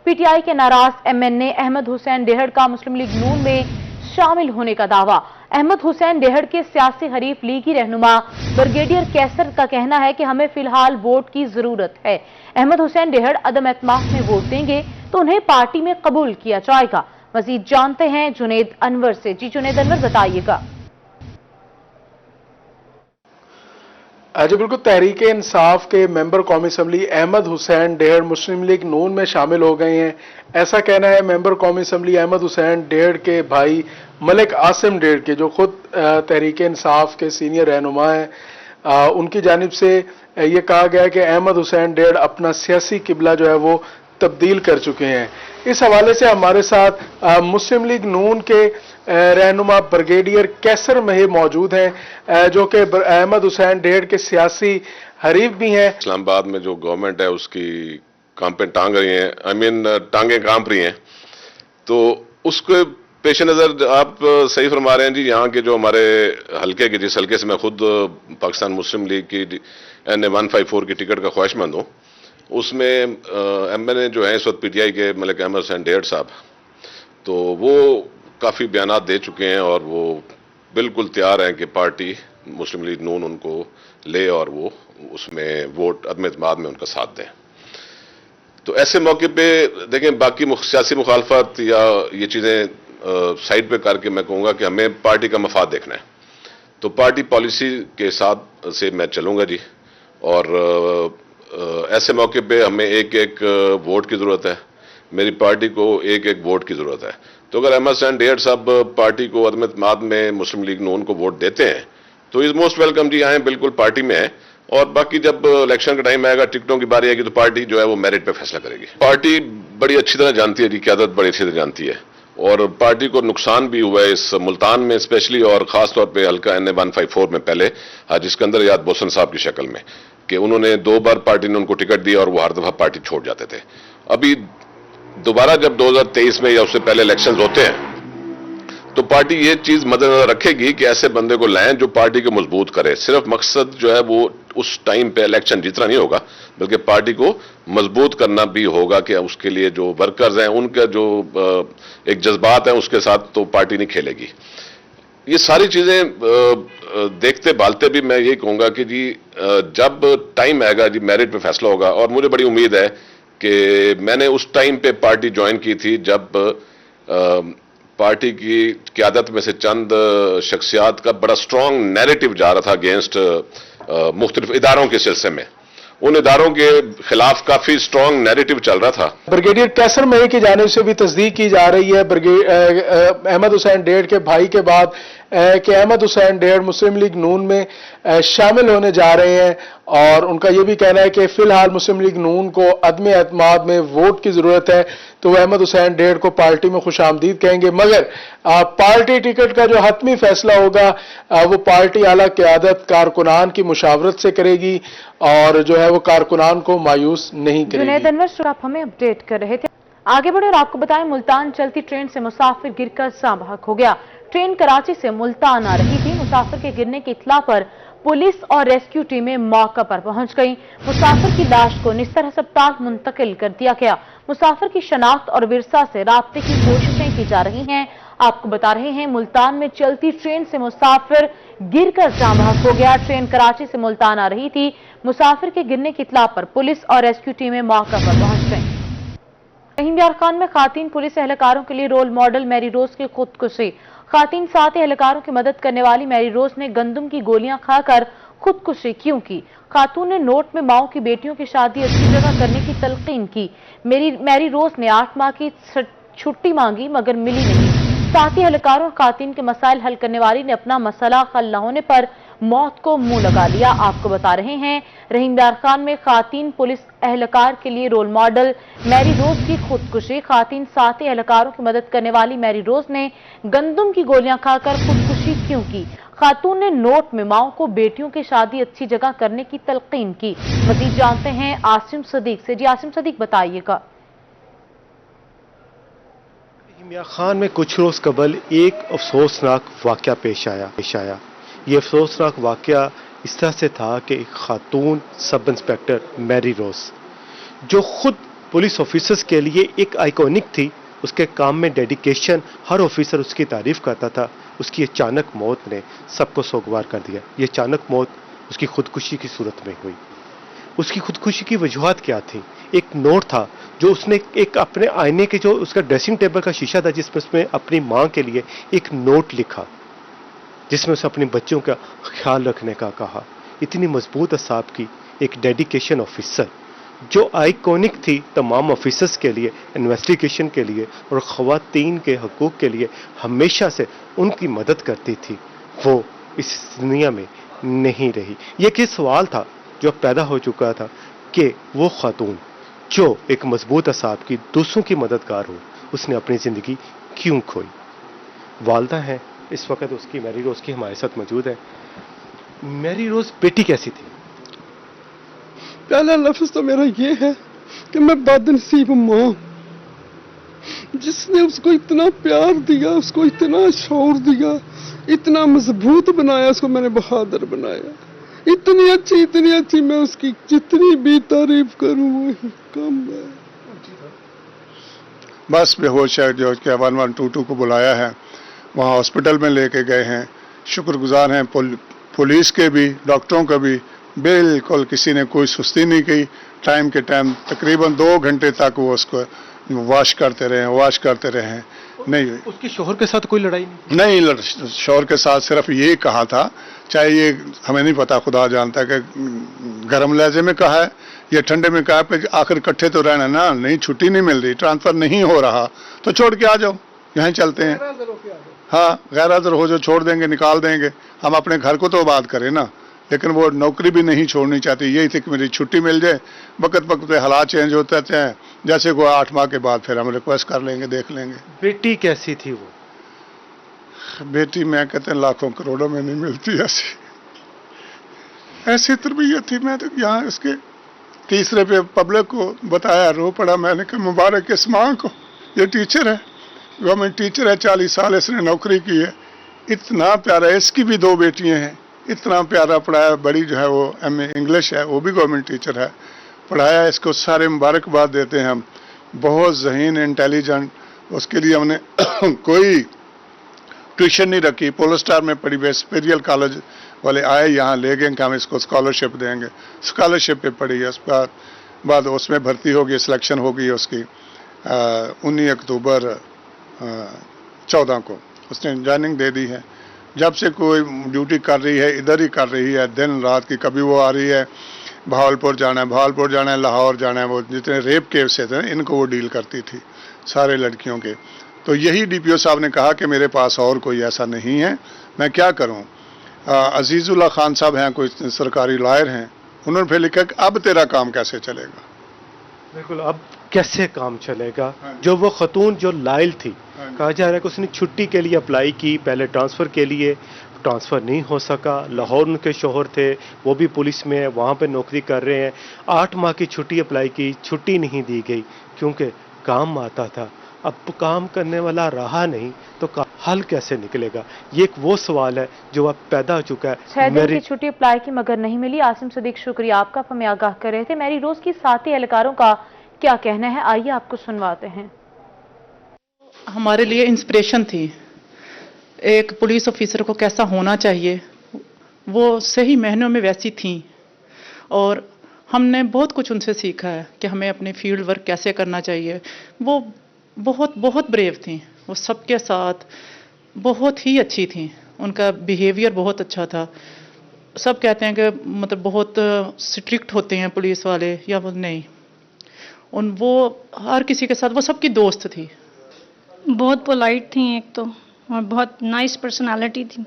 P T I के नाराज MNA Ahmad Hussain Dehar का मुस्लिम लीग नून में शामिल होने का दावा। अहमद हुसैन डेहड़ के सियासी हरीफ लीगी रहनुमा ब्रिगेडियर कैसर का कहना है कि हमें फिलहाल वोट की जरूरत है। अहमद हुसैन डेहड़ अदम एतमाद में वोट देंगे तो उन्हें पार्टी में कबूल किया जाएगा। मजीद जानते हैं जुनेद अनवर से। जी जुनेद अनवर, बताइएगा। जी बिल्कुल, तहरीक इंसाफ के मेंबर कौमी असम्बली अहमद हुसैन डेहड़ मुस्लिम लीग नून में शामिल हो गए हैं। ऐसा कहना है मेंबर कौमी असम्बली अहमद हुसैन डेहड़ के भाई मलिक आसिम डेहड़ के, जो खुद तहरीक इंसाफ के सीनियर रहनुमा हैं। उनकी जानिब से ये कहा गया है कि अहमद हुसैन डेहड़ अपना सियासी किबला जो है वो तब्दील कर चुके हैं। इस हवाले से हमारे साथ मुस्लिम लीग नून के रहनुमा ब्रिगेडियर कैसर महब मौजूद हैं, जो कि अहमद हुसैन डेहड़ के सियासी हरीफ भी हैं। इस्लामाबाद में जो गवर्नमेंट है उसकी काम पे टांग रही हैं, टांगे कांप रही हैं, तो उसके पेश नज़र आप सही फरमा रहे हैं जी। यहाँ के जो हमारे हल्के के, जिस हल्के से मैं खुद पाकिस्तान मुस्लिम लीग की NA 154 की टिकट का ख्वाहिशमंद हूँ, उसमें MNA जो है इस वक्त PTI के मलिक अहमद हुसैन डेहड़ साहब, तो वो काफ़ी बयानात दे चुके हैं और वो बिल्कुल तैयार हैं कि पार्टी मुस्लिम लीग नून उनको ले और वो उसमें वोट अदम एतमाद में उनका साथ दें। तो ऐसे मौके पे देखें, बाकी सियासी मुखालफत या ये चीज़ें साइड पे करके मैं कहूँगा कि हमें पार्टी का मफाद देखना है। तो पार्टी पॉलिसी के साथ से मैं चलूँगा जी, और ऐसे मौके पे हमें एक एक वोट की ज़रूरत है, मेरी पार्टी को एक एक वोट की ज़रूरत है। तो अगर अहमद हुसैन डेहड़ साहब पार्टी को अदम एतमाद में मुस्लिम लीग नून को वोट देते हैं तो इज मोस्ट वेलकम जी, आए बिल्कुल पार्टी में है। और बाकी जब इलेक्शन का टाइम आएगा, टिकटों की बारी आएगी, तो पार्टी जो है वो मेरिट पे फैसला करेगी। पार्टी बड़ी अच्छी तरह जानती है जी, क़यादत बड़ी अच्छी तरह जानती है, और पार्टी को नुकसान भी हुआ है इस मुल्तान में स्पेशली, और खास तौर पे हल्का NA 154 में पहले हाजी सिकंदर याद बोसन साहब की शक्ल में, कि उन्होंने 2 बार पार्टी ने उनको टिकट दिया और वो हर दफा पार्टी छोड़ जाते थे। अभी दोबारा जब 2023 में या उससे पहले इलेक्शंस होते हैं तो पार्टी ये चीज मद्देनजर रखेगी कि ऐसे बंदे को लाएं जो पार्टी को मजबूत करे। सिर्फ मकसद जो है वो उस टाइम पे इलेक्शन जीतना नहीं होगा, बल्कि पार्टी को मजबूत करना भी होगा, कि उसके लिए जो वर्कर्स हैं उनका जो एक जज्बात है उसके साथ तो पार्टी नहीं खेलेगी। ये सारी चीजें देखते भालते भी मैं यही कहूंगा कि जी जब टाइम आएगा जी, मेरिट पे फैसला होगा। और मुझे बड़ी उम्मीद है कि मैंने उस टाइम पे पार्टी ज्वाइन की थी जब पार्टी की क़यादत में से चंद शख्सियात का बड़ा स्ट्रांग नैरेटिव जा रहा था अगेंस्ट मुख्तलिफ इदारों के सिलसिले में। उन इदारों के खिलाफ काफी स्ट्रांग नैरेटिव चल रहा था। ब्रिगेडियर कैसर महब की जानिब से भी तस्दीक की जा रही है अहमद हुसैन डेहड़ के भाई के बाद कि अहमद हुसैन डेहड़ मुस्लिम लीग नून में शामिल होने जा रहे हैं, और उनका यह भी कहना है कि फिलहाल मुस्लिम लीग नून को अदम एतमाद में वोट की जरूरत है, तो वह अहमद हुसैन डेहड़ को पार्टी में खुशामदीद कहेंगे। मगर पार्टी टिकट का जो हतमी फैसला होगा वो पार्टी आला क़यादत कारकुनान की मुशावरत से करेगी, और जो है वो कारकुनान को मायूस नहीं करेगी। जुनेद अनवर, आप हमें अपडेट कर रहे थे। आगे बढ़े और आपको बताएं, मुल्तान चलती ट्रेन से मुसाफिर गिरकर जाँ बहक हो गया। ट्रेन कराची से मुल्तान आ रही थी। मुसाफिर के गिरने की इत्तला पर पुलिस और रेस्क्यू टीमें मौके पर पहुंच गईं। मुसाफिर की लाश को निस्तर अस्पताल मुंतकिल कर दिया गया। मुसाफिर की शनाख्त और विरसा से राब्ते की कोशिशें की जा रही हैं। आपको बता रहे हैं, मुल्तान में चलती ट्रेन से मुसाफिर गिरकर जाँ बहक हो गया। ट्रेन कराची से मुल्तान आ रही थी। मुसाफिर के गिरने की इत्तला पर पुलिस और रेस्क्यू टीमें मौके पर पहुंच गईं। रहीम यार खान में खातीन पुलिस एहलकारों के लिए रोल मॉडल मैरी रोज की खुदकुशी। खातीन साथ एहलकारों की मदद करने वाली मैरी रोज ने गंदम की गोलियां खाकर खुदकुशी क्यों की? खातून ने नोट में माओ की बेटियों की शादी अच्छी जगह करने की तलकीन की। मैरी रोज ने 8 माह की छुट्टी मांगी मगर मिली नहीं। साथी एहलकारों खातीन के मसाइल हल करने वाली ने अपना मसला हल न होने पर मौत को मुंह लगा लिया। आपको बता रहे हैं, रहीम यार खान में खातीन पुलिस एहलकार के लिए रोल मॉडल मैरी रोज की खुदकुशी। खातीन साथी एहलकारों की मदद करने वाली मैरी रोज ने गंदम की गोलियां खाकर खुदकुशी क्यों की? खातून ने नोट में माओ को बेटियों की शादी अच्छी जगह करने की तलकीन की। मजीद जानते हैं आसिम सदीक से। जी आसिम सदीक, बताइएगा। रहीम खान में कुछ रोज कबल एक अफसोसनाक वाकया पेश आया। ये अफसोसनाक वाकया इस तरह से था कि एक खातून सब इंस्पेक्टर मैरी रोज, जो खुद पुलिस ऑफिसर्स के लिए एक आइकॉनिक थी। उसके काम में डेडिकेशन, हर ऑफिसर उसकी तारीफ करता था। उसकी अचानक मौत ने सबको सोगवार कर दिया। ये अचानक मौत उसकी खुदकुशी की सूरत में हुई। उसकी खुदकुशी की वजूहत क्या थी? एक नोट था जो उसने एक अपने आईने के, जो उसका ड्रेसिंग टेबल का शीशा था, जिसमें उसने अपनी मां के लिए एक नोट लिखा, जिसमें उसे अपने बच्चों का ख्याल रखने का कहा। इतनी मजबूत असाब की एक डेडिकेशन ऑफिसर जो आइकॉनिक थी तमाम ऑफिसर्स के लिए, इन्वेस्टिगेशन के लिए और ख़वातीन के हकूक़ के लिए हमेशा से उनकी मदद करती थी, वो इस दुनिया में नहीं रही। ये एक सवाल था जो पैदा हो चुका था कि वो खातून जो एक मजबूत असाब की, दूसरों की मददगार हो, उसने अपनी ज़िंदगी क्यों खोई। वालदा है इस वक्त उसकी, मैरी रोज़ की हमारे साथ मौजूद है। मैरी रोज़ बेटी कैसी थी? पहला लफ्ज तो मेरा ये है कि मैं बदनसीब माँ, जिसने उसको इतना प्यार दिया, उसको इतना शौर दिया, इतना मजबूत बनाया, उसको मैंने बहादुर बनाया। इतनी अच्छी मैं उसकी जितनी भी तारीफ करूं वही कम है। बस बेहोश है, जो कि 1122 को बुलाया है, वहाँ हॉस्पिटल में लेके गए हैं। शुक्रगुजार हैं पुलिस के भी, डॉक्टरों का भी। बिल्कुल किसी ने कोई सुस्ती नहीं की। टाइम के टाइम तकरीबन 2 घंटे तक वो उसको वाश करते रहे हैं। नहीं, उसके शोहर के साथ कोई लड़ाई नहीं? नहीं, शोहर के साथ सिर्फ ये कहा था, चाहे ये हमें नहीं पता, खुदा जानता है कि गर्म लहजे में कहा है या ठंडे में कहा है, आखिर इकट्ठे तो रहना ना, नहीं छुट्टी नहीं मिल रही, ट्रांसफर नहीं हो रहा, तो छोड़ के आ जाओ, यहीं चलते हैं। हाँ, गैर हाजिर हो जो, छोड़ देंगे, निकाल देंगे, हम अपने घर को तो आबाद करें ना। लेकिन वो नौकरी भी नहीं छोड़नी चाहती, यही थी कि मेरी छुट्टी मिल जाए। वक्त पे हालात चेंज होते रहते हैं, जैसे कोई 8 माह के बाद फिर हम रिक्वेस्ट कर लेंगे, देख लेंगे। बेटी कैसी थी वो? बेटी मैं कहते हैं लाखों करोड़ों में नहीं मिलती ऐसी तरबियत थी। मैं तो यहाँ इसके तीसरे पे पब्लिक को बताया, रो पड़ा मैंने कि मुबारक इस माँ को, ये टीचर है, गवर्नमेंट टीचर है, 40 साल इसने नौकरी की है, इतना प्यारा। इसकी भी 2 बेटियां हैं, इतना प्यारा पढ़ाया। बड़ी जो है वो MA इंग्लिश है, वो भी गवर्नमेंट टीचर है, पढ़ाया। इसको सारे मुबारकबाद देते हैं हम, बहुत ज़हीन, इंटेलिजेंट। उसके लिए हमने कोई ट्यूशन नहीं रखी, पोलो स्टार में पढ़ी, वेस्पेरियल कॉलेज वाले आए यहाँ, ले गए कि हम इसको स्कॉलरशिप देंगे, स्कॉलरशिप पे पढ़ी है। उसके बाद उसमें भर्ती होगी, सिलेक्शन होगी उसकी 19 अक्टूबर 14 को उसने ज्वाइनिंग दे दी है। जब से कोई ड्यूटी कर रही है, इधर ही कर रही है, दिन रात की। कभी वो आ रही है भावलपुर जाना है, लाहौर जाना है, वो जितने रेप केसेस थे इनको वो डील करती थी, सारे लड़कियों के। तो यही DPO साहब ने कहा कि मेरे पास और कोई ऐसा नहीं है, मैं क्या करूं। अजीजुल्लाह खान साहब हैं, कोई सरकारी लॉयर हैं, उन्होंने फिर लिखा कि अब तेरा काम कैसे चलेगा। बिल्कुल, अब कैसे काम चलेगा। जो वो खतून जो लायल थी, कहा जा रहा है कि उसने छुट्टी के लिए अप्लाई की, पहले ट्रांसफ़र के लिए, ट्रांसफ़र नहीं हो सका। लाहौर उनके शोहर थे, वो भी पुलिस में है, वहाँ पे नौकरी कर रहे हैं। 8 माह की छुट्टी अप्लाई की, छुट्टी नहीं दी गई क्योंकि काम आता था। अब काम करने वाला रहा नहीं तो हल कैसे निकलेगा? ये एक वो सवाल है जो अब पैदा हो चुका है। 6 दिन की छुट्टी अप्लाई की मगर नहीं मिली। आसिम सदीक, शुक्रिया आपका, आप हमें आगाह कर रहे थे। मैरी रोज़ की साथी एहलकारों का क्या कहना है, आइए आपको सुनवाते हैं। हमारे लिए इंस्पिरेशन थी, एक पुलिस ऑफिसर को कैसा होना चाहिए, वो सही मायनों में वैसी थी। और हमने बहुत कुछ उनसे सीखा है कि हमें अपने फील्ड वर्क कैसे करना चाहिए। वो बहुत ब्रेव थी, वो सबके साथ बहुत ही अच्छी थी, उनका बिहेवियर बहुत अच्छा था। सब कहते हैं कि मतलब बहुत स्ट्रिक्ट होते हैं पुलिस वाले, या वो नहीं, वो हर किसी के साथ, वो सबकी दोस्त थी। बहुत पोलाइट थी एक तो, और बहुत नाइस पर्सनालिटी थी,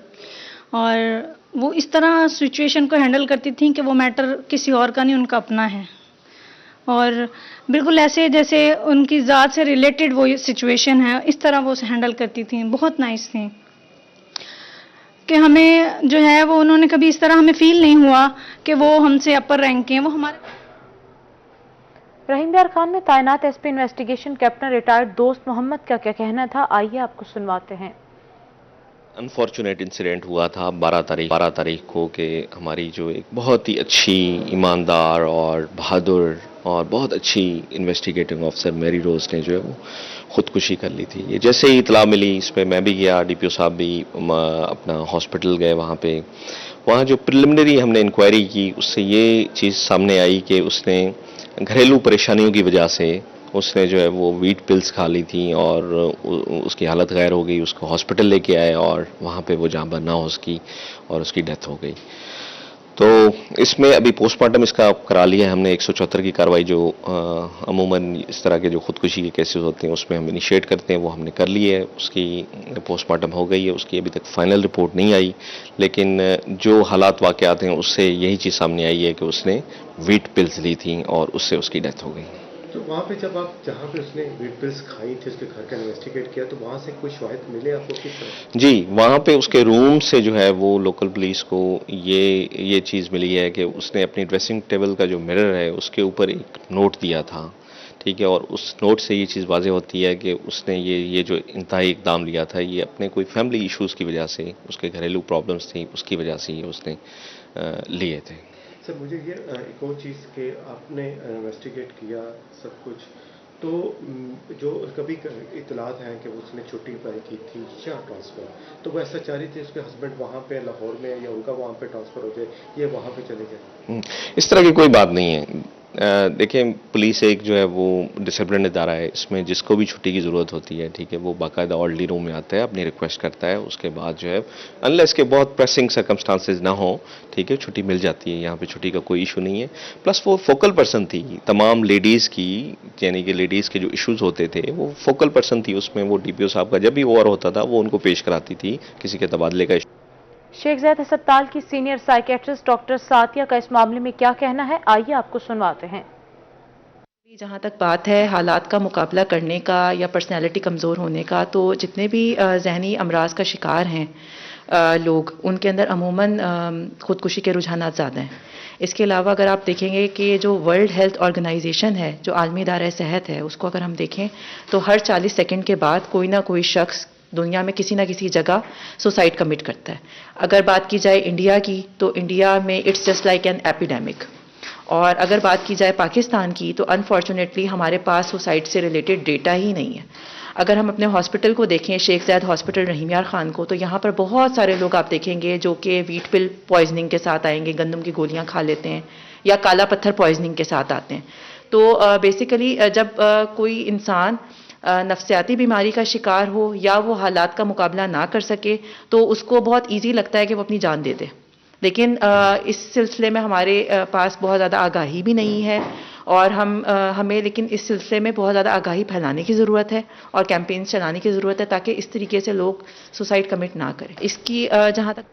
और वो इस तरह सिचुएशन को हैंडल करती थी कि वो मैटर किसी और का नहीं, उनका अपना है। और बिल्कुल ऐसे जैसे उनकी ज़ात से रिलेटेड वो सिचुएशन है, इस तरह वो हैंडल करती थी। बहुत नाइस थी कि हमें जो है वो, उन्होंने कभी इस तरह हमें फील नहीं हुआ कि वो हमसे अपर रैंक के हैं। वो हमारे रहीम यार खान में तैनात SP इन्वेस्टिगेशन कैप्टन रिटायर्ड दोस्त मोहम्मद का क्या कहना था, आइए आपको सुनवाते हैं। अनफॉर्चुनेट इंसिडेंट हुआ था 12 तारीख को कि हमारी जो एक बहुत ही अच्छी, ईमानदार और बहादुर اور بہت اچھی انویسٹیگیٹنگ آفیسر میری روز نے جو ہے وہ خودکشی کر لی تھی. یہ جیسے ہی اطلاع ملی اس پہ میں بھی گیا, ڈی پی او صاحب بھی اپنا ہاسپٹل گئے. وہاں جو پریلیمنری ہم نے انکوائری کی اس سے یہ چیز سامنے آئی کہ اس نے گھریلو پریشانیوں کی وجہ سے اس نے جو ہے وہ ویٹ پلز کھا لی تھیں اور اس کی حالت غیر ہو گئی. اس کو ہاسپٹل لے کے آئے اور وہاں پہ وہ جاں بحق ہو اس کی اور اس کی ڈیتھ ہو گئی. تو اس میں ابھی پوسٹ مارٹم اس کا کرا لیا ہے ہم نے. 174 کی کارروائی جو عموماً اس طرح کے جو خودکشی کے کیسز ہوتے ہیں اس میں ہم انیشیٹ کرتے ہیں وہ ہم نے کر لی ہے. اس کی پوسٹ مارٹم ہو گئی ہے, اس کی ابھی تک فائنل رپورٹ نہیں آئی, لیکن جو حالات واقعات ہیں اس سے یہی چیز سامنے آئی ہے کہ اس نے ویٹ پلز لی تھیں اور اس سے اس کی ڈیتھ ہو گئی. تو وہاں پہ جب آپ جہاں پہ اس نے ویٹ پلس کھائی تھی اس کے گھر کا انویسٹیگیٹ کیا تو وہاں سے کوئی شواہد ملے آپ کو کس طرح؟ جی, وہاں پہ اس کے روم سے جو ہے وہ لوکل پولیس کو یہ چیز ملی ہے کہ اس نے اپنی ڈریسنگ ٹیبل کا جو مرر ہے اس کے اوپر ایک نوٹ دیا تھا, ٹھیک ہے, اور اس نوٹ سے یہ چیز واضح ہوتی ہے کہ اس نے یہ جو انتہائی اقدام لیا تھا یہ اپنے کوئی فیملی ایشوز کی وجہ سے, اس کے گھریلو پرابلمس تھیں اس کی وجہ سے یہ اس نے لیے تھے. سر مجھے یہ ایک اور چیز کہ آپ نے انویسٹیگیٹ کیا سب کچھ, تو جو کبھی اطلاعات ہیں کہ اس نے چھٹی اپلائی کی تھی یا ٹرانسفر, تو وہ ایسا چاہ رہی تھی اس کے ہسبینڈ وہاں پہ لاہور میں یا ان کا وہاں پہ ٹرانسفر ہو جائے یا وہاں پہ چلے جائے. اس طرح کی کوئی بات نہیں ہے. دیکھیں پولیس ایک جو ہے وہ ڈسپلن ادارہ ہے, اس میں جس کو بھی چھٹی کی ضرورت ہوتی ہے, ٹھیک ہے, وہ باقاعدہ آرڈرلی روم میں آتا ہے, اپنی ریکویسٹ کرتا ہے, اس کے بعد جو ہے انلیس کے بہت پریسنگ سرکمسٹانسز نہ ہوں, ٹھیک ہے, چھٹی مل جاتی ہے. یہاں پہ چھٹی کا کوئی ایشو نہیں ہے. پلس وہ فوکل پرسن تھی تمام لیڈیز کی, یعنی کہ لیڈیز کے جو ایشوز ہوتے تھے وہ فوکل پرسن تھی اس میں. وہ ڈی پی او صاحب کا جب بھی اوور ہوتا تھا وہ ان کو پیش کراتی تھی کسی کے تبادلے کا. شیخ زید ہسپتال کی سینئر سائیکیٹرسٹ ڈاکٹر ساتیہ کا اس معاملے میں کیا کہنا ہے, آئیے آپ کو سنواتے ہیں. جہاں تک بات ہے حالات کا مقابلہ کرنے کا یا پرسنالٹی کمزور ہونے کا, تو جتنے بھی ذہنی امراض کا شکار ہیں لوگ, ان کے اندر عموماً خودکشی کے رجحانات زیادہ ہیں. اس کے علاوہ اگر آپ دیکھیں گے کہ جو ورلڈ ہیلتھ آرگنائزیشن ہے, جو عالمی ادارہ صحت ہے, اس کو اگر ہم دیکھیں تو ہر 40 سیکنڈ کے بعد کوئی نہ کوئی شخص دنیا میں کسی نہ کسی جگہ سوسائڈ کمٹ کرتا ہے. اگر بات کی جائے انڈیا کی تو انڈیا میں it's just like an epidemic. اور اگر بات کی جائے پاکستان کی تو انفارچونیٹلی ہمارے پاس سوسائڈ سے ریلیٹڈ ڈیٹا ہی نہیں ہے. اگر ہم اپنے ہاسپٹل کو دیکھیں, شیخ زید ہاسپٹل رحیم یار خان کو, تو یہاں پر بہت سارے لوگ آپ دیکھیں گے جو کہ ویٹ پل پوائزننگ کے ساتھ آئیں گے, گندم کی گولیاں کھا لیتے ہیں, یا کالا پتھر پوائزننگ کے ساتھ آتے ہیں. تو بیسیکلی جب کوئی انسان نفسیاتی بیماری کا شکار ہو یا وہ حالات کا مقابلہ نہ کر سکے تو اس کو بہت ایزی لگتا ہے کہ وہ اپنی جان دے دے. لیکن اس سلسلے میں ہمارے پاس بہت زیادہ آگاہی بھی نہیں ہے, اور ہمیں لیکن اس سلسلے میں بہت زیادہ آگاہی پھیلانے کی ضرورت ہے اور کیمپینز چلانے کی ضرورت ہے تاکہ اس طریقے سے لوگ سوسائڈ کمٹ نہ کریں. اس کی جہاں تک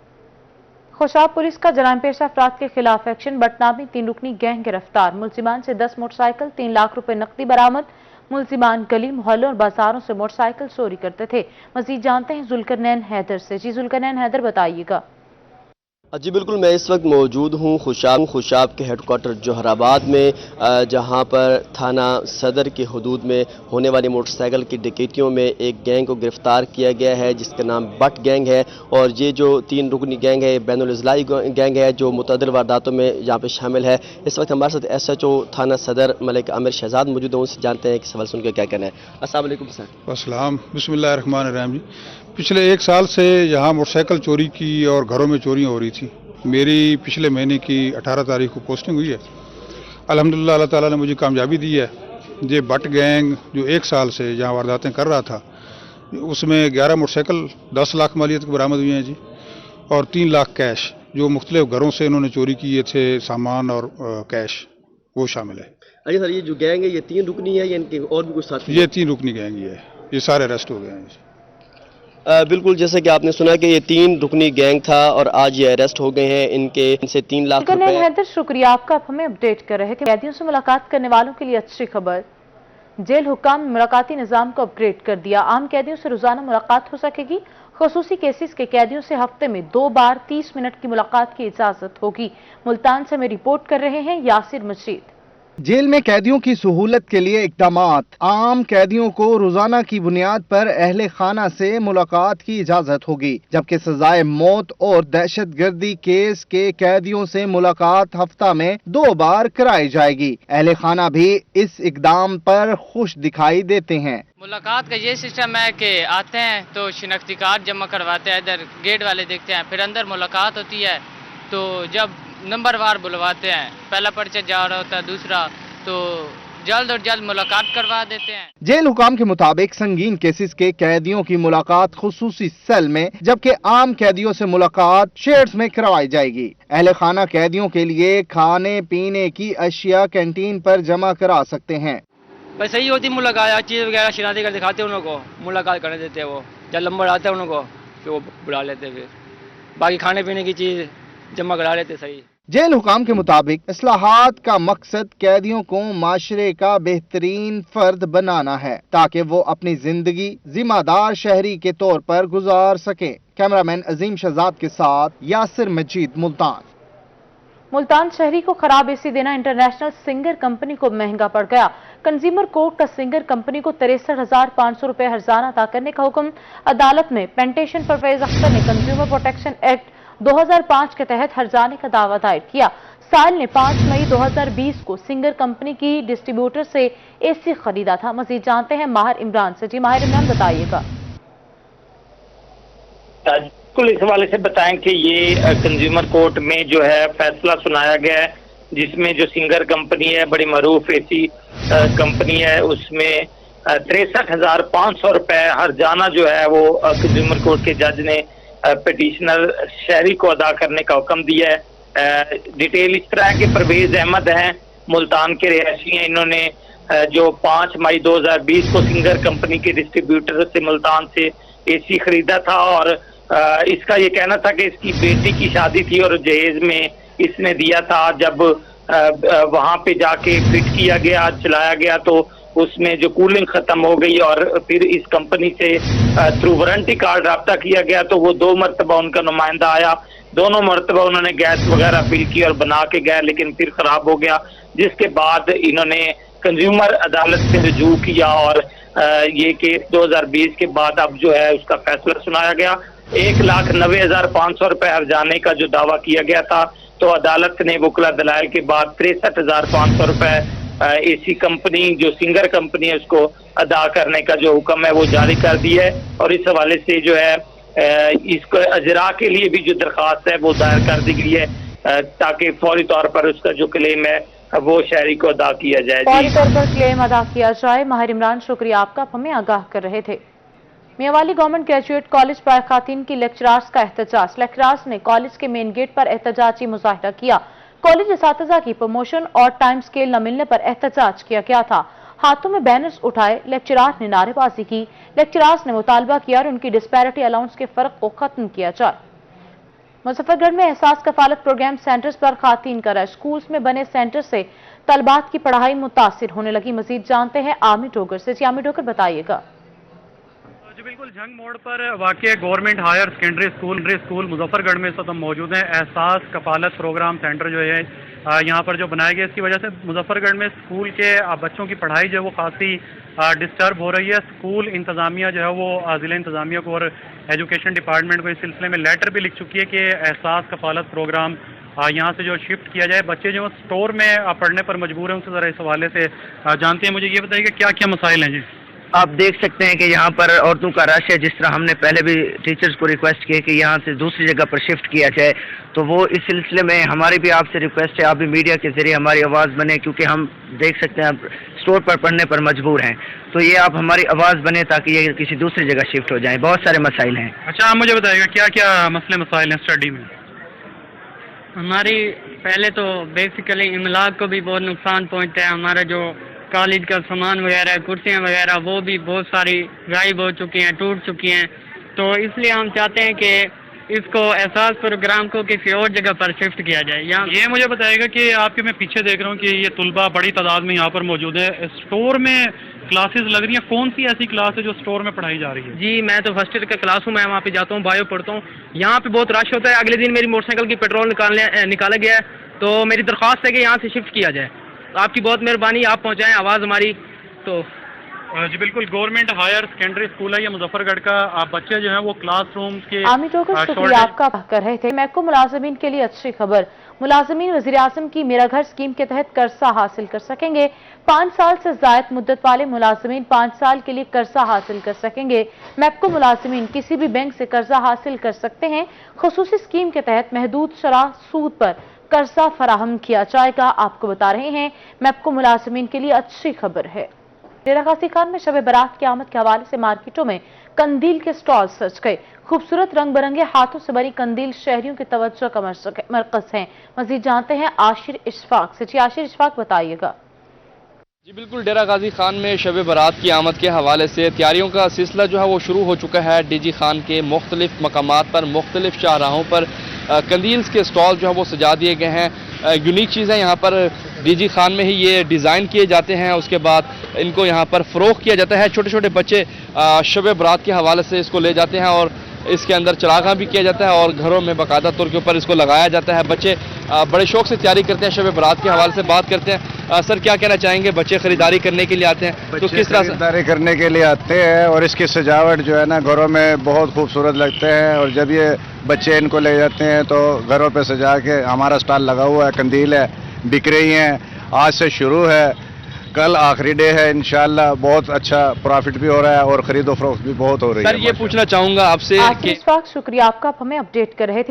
خوشاب پولیس کا جرائم پیشہ افراد کے خلاف ایکشن, بٹنا میں 3 رکنی گینگ گرفتار, ملزمان سے 10 موٹر سائیکل 3 لاکھ روپے نقدی برآمد. ملزمان گلی محلوں اور بازاروں سے موٹر سائیکل چوری کرتے تھے. مزید جانتے ہیں ذوالقرنین حیدر سے. جی ذوالقرنین حیدر بتائیے گا. جی بالکل, میں اس وقت موجود ہوں خوشاب کے ہیڈ کوارٹر جوہر آباد میں, جہاں پر تھانہ صدر کے حدود میں ہونے والی موٹر سائیکل کی ڈکیتیوں میں ایک گینگ کو گرفتار کیا گیا ہے جس کا نام بٹ گینگ ہے. اور یہ جو 3 رکنی گینگ ہے بین الاضلاعی گینگ ہے جو متعدد وارداتوں میں یہاں پہ شامل ہے. اس وقت ہمارے ساتھ ایس ایچ او تھانہ صدر ملک عامر شہزاد موجود ہیں, ان سے جانتے ہیں کہ سوال سن کے کیا کہنا ہے. السلام علیکم سر. السلام, بسم اللہ الرحمن الرحیم. جی پچھلے 1 سال سے یہاں موٹر سائیکل چوری کی اور گھروں میں چوریاں ہو رہی تھی. میری پچھلے مہینے کی 18 تاریخ کو پوسٹنگ ہوئی ہے. الحمدللہ اللہ تعالیٰ نے مجھے کامیابی دی ہے. یہ بٹ گینگ جو 1 سال سے یہاں وارداتیں کر رہا تھا, اس میں 11 موٹر سائیکل 10 لاکھ مالیت کے برآمد ہوئے ہیں جی, اور 3 لاکھ کیش جو مختلف گھروں سے انہوں نے چوری کیے تھے, سامان اور کیش, وہ شامل ہے. اچھا سر, یہ جو گینگ ہے یہ 3 رکنی ہے یا ان کے اور بھی کچھ ساتھی؟ یہ 3 رکنی گینگ ہی ہے, یہ سارے اریسٹ ہو گئے ہیں جی. بالکل, جیسے کہ آپ نے سنا کہ یہ 3 رکنی گینگ تھا اور آج یہ اریسٹ ہو گئے ہیں. ان سے 3 لاکھ روپے. حیدر شکریہ آپ کا. آپ ہمیں اپڈیٹ کر رہے تھے. قیدیوں سے ملاقات کرنے والوں کے لیے اچھی خبر, جیل حکام نے ملاقاتی نظام کو اپگریڈ کر دیا. عام قیدیوں سے روزانہ ملاقات ہو سکے گی. خصوصی کیسز کے قیدیوں سے ہفتے میں 2 بار 30 منٹ کی ملاقات کی اجازت ہوگی. ملتان سے ہمیں رپورٹ کر رہے ہیں یاسر مجید. जेल में कैदियों की सहूलत के लिए इकदामात। आम कैदियों को रोजाना की बुनियाद पर अहले खाना से मुलाकात की इजाजत होगी, जबकि सजाए मौत और दहशतगर्दी केस के कैदियों से मुलाकात हफ्ता में 2 बार कराई जाएगी। अहले खाना भी इस इकदाम पर खुश दिखाई देते हैं। मुलाकात का ये सिस्टम है कि आते हैं तो शिनाख्ती कार्ड जमा करवाते हैं, इधर गेट वाले देखते हैं, फिर अंदर मुलाकात होती है। तो जब नंबर वार बुलवाते हैं, पहला पर्चा जा रहा होता है, दूसरा, तो जल्द और जल्द मुलाकात करवा देते हैं। जेल हुकाम के मुताबिक संगीन केसेस के कैदियों की मुलाकात खुसूसी सेल में, जबकि आम कैदियों से मुलाकात शेड्स में करवाई जाएगी। अहले खाना कैदियों के लिए खाने पीने की अशिया कैंटीन पर जमा करा सकते हैं। बस सही होती मुलाकात, चीज़ वगैरह शिनाख्ती कर दिखाते हैं, उन लोगों को मुलाकात करने देते हैं। वो जब नंबर आता है उन लोगों को फिर वो बुला लेते हैं, फिर बाकी खाने पीने की चीज़ जमा करा लेते। सही। जेल हुकाम के मुताबिक इस्लाहात का मकसद कैदियों को माशरे का बेहतरीन फर्द बनाना है, ताकि वो अपनी जिंदगी जिम्मेदार शहरी के तौर पर गुजार सके। कैमरामैन अजीम शहजाद के साथ यासिर मजीद, मुल्तान। मुल्तान शहरी को खराब एसी देना इंटरनेशनल सिंगर कंपनी को महंगा पड़ गया। कंज्यूमर कोर्ट का सिंगर कंपनी को 63,500 रुपए हर्जाना अदा करने का हुक्म। अदालत में पेंटेशन परवेज अख्तर ने कंज्यूमर प्रोटेक्शन एक्ट 2005 के तहत हर्जाने का दावा दायर किया। साइल ने 5 मई 2020 को सिंगर कंपनी की डिस्ट्रीब्यूटर से एसी खरीदा था। मजीद जानते हैं माहिर इमरान से। जी माहिर इमरान, बताइएगा। बिल्कुल, इस हवाले से बताएं कि ये कंज्यूमर कोर्ट में जो है फैसला सुनाया गया है, जिसमें जो सिंगर कंपनी है, बड़ी मरूफ एसी कंपनी है, उसमें 63,500 रुपए हर्जाना जो है वो कंज्यूमर कोर्ट के जज ने पिटिशनर शहरी को अदा करने का हुक्म दिया है। डिटेल इस तरह है कि परवेज अहमद हैं, मुल्तान के रिहायशी हैं। इन्होंने जो 5 मई 2020 को सिंगर कंपनी के डिस्ट्रीब्यूटर से मुल्तान से एसी खरीदा था, और इसका ये कहना था कि इसकी बेटी की शादी थी और जहेज में इसने दिया था। जब वहां पे जाके फिट किया गया, चलाया गया, तो उसमें जो कूलिंग खत्म हो गई और फिर इस कंपनी से थ्रू वारंटी कार्ड रब्ता किया गया। तो वो 2 मरतबा उनका नुमाइंदा आया, दोनों मरतबा उन्होंने गैस वगैरह फिल की और बना के गए, लेकिन फिर खराब हो गया, जिसके बाद इन्होंने कंज्यूमर अदालत से रुजू किया और ये केस 2020 के बाद अब जो है उसका फैसला सुनाया गया। 1,90,500 रुपए हर्जाने का जो दावा किया गया था, तो अदालत ने वकला दलाइल के बाद 63,500 रुपए एसी कंपनी जो सिंगर कंपनी है उसको अदा करने का जो हुक्म है वो जारी कर दिया है। और इस हवाले से जो है इसको अजरा के लिए भी जो दरख्वास्त है वो दायर कर दी गई है, ताकि फौरी तौर पर उसका जो क्लेम है वो शहरी को अदा किया जाए। फौरी तौर पर क्लेम अदा किया जाए। माहिर इमरान, शुक्रिया आपका, आप हमें आगाह कर रहे थे। मियांवाली गवर्नमेंट ग्रेजुएट कॉलेज पर खातिन की लेक्चरार्स का एहतजाज। लेक्चरार्स ने कॉलेज के मेन गेट पर एहतजाजी मुजाहिरा किया। कॉलेज असातिज़ा की प्रमोशन और टाइम स्केल न मिलने पर एहतजाज किया गया था। हाथों में बैनर्स उठाए लेक्चरार ने नारेबाजी की। लेक्चरार्स ने मुतालबा किया और उनकी डिस्पैरिटी अलाउंस के फर्क को खत्म किया जाए। मुजफ्फरगढ़ में एहसास कफालत प्रोग्राम सेंटर्स पर खातिन का रश। स्कूल्स में बने सेंटर से तलबात की पढ़ाई मुतासिर होने लगी। मजीद जानते हैं आमिर डोगर से। जी आमिर डोगर, बताइएगा। जी बिल्कुल, झंग मोड़ पर वाक़ government higher secondary school Muzaffargarh में इस वक्त हम मौजूद हैं। एहसास कफालत प्रोग्राम सेंटर जो है यहाँ पर जो बनाया गया, इसकी वजह से मुजफ्फरगढ़ में स्कूल के बच्चों की पढ़ाई जो है वो काफ़ी डिस्टर्ब हो रही है। स्कूल इंतज़ामिया जो है वो ज़िला इंतज़ामिया को और एजुकेशन डिपार्टमेंट को इस सिलसिले में लेटर भी लिख चुकी है कि एहसास कफालत प्रोग्राम यहाँ से जो शिफ्ट किया जाए। बच्चे जो स्टोर में पढ़ने पर मजबूर हैं, उनसे ज़रा इस हवाले से जानते हैं। मुझे ये बताइए कि क्या क्या मसाइल हैं। जी आप देख सकते हैं कि यहाँ पर औरतों का रश है। जिस तरह हमने पहले भी टीचर्स को रिक्वेस्ट की कि यहाँ से दूसरी जगह पर शिफ्ट किया जाए, तो वो इस सिलसिले में हमारी भी आपसे रिक्वेस्ट है, आप भी मीडिया के जरिए हमारी आवाज़ बने, क्योंकि हम देख सकते हैं स्टोर पर पढ़ने पर मजबूर हैं। तो ये आप हमारी आवाज़ बने ताकि ये किसी दूसरी जगह शिफ्ट हो जाए। बहुत सारे मसाइल हैं। अच्छा, आप मुझे बताइएगा क्या क्या मसले मसाइल हैं स्टडी में। हमारी पहले तो बेसिकली इमलाक को भी बहुत नुकसान पहुँचता है। हमारा जो कॉलेज का सामान वगैरह, कुर्सियाँ वगैरह, वो भी बहुत सारी गायब हो चुकी हैं, टूट चुकी हैं। तो इसलिए हम चाहते हैं कि इसको एहसास प्रोग्राम को किसी और जगह पर शिफ्ट किया जाए। यहाँ ये मुझे बताइएगा कि आपके मैं पीछे देख रहा हूँ कि ये तुलबा बड़ी तादाद में यहाँ पर मौजूद है। स्टोर में क्लासेस लग रही हैं, कौन सी ऐसी क्लास है जो स्टोर में पढ़ाई जा रही है? जी मैं तो फर्स्ट ईयर का क्लास हूँ, मैं वहाँ पे जाता हूँ, बायो पढ़ता हूँ। यहाँ पे बहुत रश होता है। अगले दिन मेरी मोटरसाइकिल की पेट्रोल निकाला गया है, तो मेरी दरख्वास्त है कि यहाँ से शिफ्ट किया जाए। आपकी बहुत मेहरबानी, आप पहुंचाएं आवाज़ हमारी। तो जी बिल्कुल, गवर्नमेंट हायर सेकेंडरी स्कूल है ये मुजफ्फरगढ़ का। बच्चे जो हैं वो क्लासरूम के आमिर टोकर शुक्रिया आपका कर रहे थे। महकमा मुलाजमीन के लिए अच्छी खबर, मुलाजमीन वज़ीर-ए-आज़म की मेरा घर स्कीम के तहत कर्जा हासिल कर सकेंगे। 5 साल से ज़ायद मुद्दत वाले मुलाजमीन 5 साल के लिए कर्जा हासिल कर सकेंगे। महकमा मुलाजमीन किसी भी बैंक से कर्जा हासिल कर सकते हैं। खुसूसी स्कीम के तहत महदूद शरह सूद पर कर्जा फराहम किया जाएगा। आपको बता रहे हैं महकमा मुलाजमीन के लिए अच्छी खबर है। डेरा गाजी खान में शब बारात की आमद के हवाले से मार्केटों में कंदील के स्टॉल सज गए। खूबसूरत रंग बिरंगे हाथों से बनी कंदील शहरियों की तवज्जो का मरकज है। मजीद जानते हैं आशिर इशफाक से। जी आशिर इशफाक, बताइएगा। जी बिल्कुल, डेरा गाजी खान में शब बारात की आमद के हवाले से तैयारियों का सिलसिला जो है वो शुरू हो चुका है। डीजी खान के मुख्तलिफ मकामात पर, मुख्तलिफ शाहराहों पर कंदील्स के स्टॉल जो है वो सजा दिए गए हैं। यूनिक चीज़ है, यहाँ पर डीजी खान में ही ये डिज़ाइन किए जाते हैं, उसके बाद इनको यहाँ पर फ़रोख्त किया जाता है। छोटे छोटे बच्चे शब बारात के हवाले से इसको ले जाते हैं और इसके अंदर चरागाह भी किया जाता है और घरों में बाकायदा तौर के ऊपर इसको लगाया जाता है। बच्चे बड़े शौक से तैयारी करते हैं। शब बारात के हवाले से बात करते हैं। सर, क्या कहना चाहेंगे? बच्चे खरीदारी करने के लिए आते हैं, तो किस तरह से खरीदारी करने के लिए आते हैं और इसकी सजावट जो है ना घरों में बहुत खूबसूरत लगते हैं। और जब ये बच्चे इनको ले जाते हैं तो घरों पे सजा के, हमारा स्टॉल लगा हुआ है, कंदील है, बिक रही हैं। आज से शुरू है, कल आखिरी डे है। इंशाल्लाह बहुत अच्छा प्रॉफिट भी हो रहा है और खरीदो फरोख्त भी बहुत हो रही है। सर, ये पूछना चाहूंगा आपसे आशिर इशफाक, शुक्रिया आपका, आप हमें अपडेट कर रहे थे।